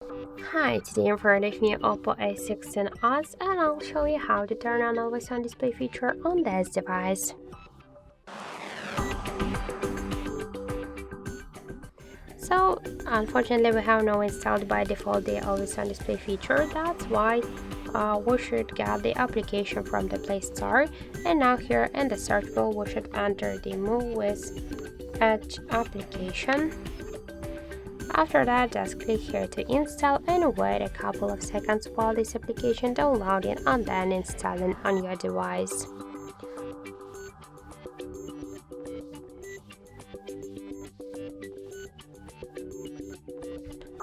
Hi, today I'm presenting you OPPO A16s and I'll show you how to turn on always on display feature on this device. So unfortunately we have no installed by default the always on display feature. That's why we should get the application from the Play Store, and now here in the search bar we should enter the Muviz Edge application. After that, just click here to install and wait a couple of seconds while this application downloading and then installing on your device.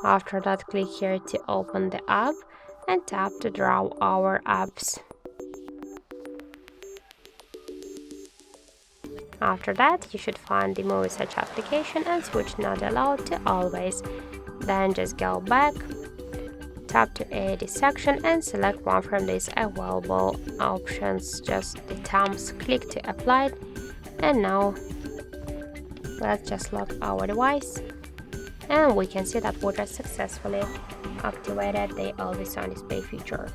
After that, click here to open the app and tap to draw our apps. After that, you should find the Muviz Edge application and switch not allowed to always. Then just go back, tap to edit section and select one from these available options, just the thumbs, click to apply it, and now let's just lock our device and we can see that we just successfully activated the always on display feature.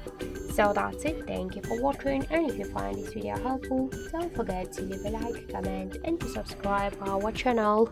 So that's it, thank you for watching, and if you find this video helpful, don't forget to leave a like, comment and to subscribe our channel.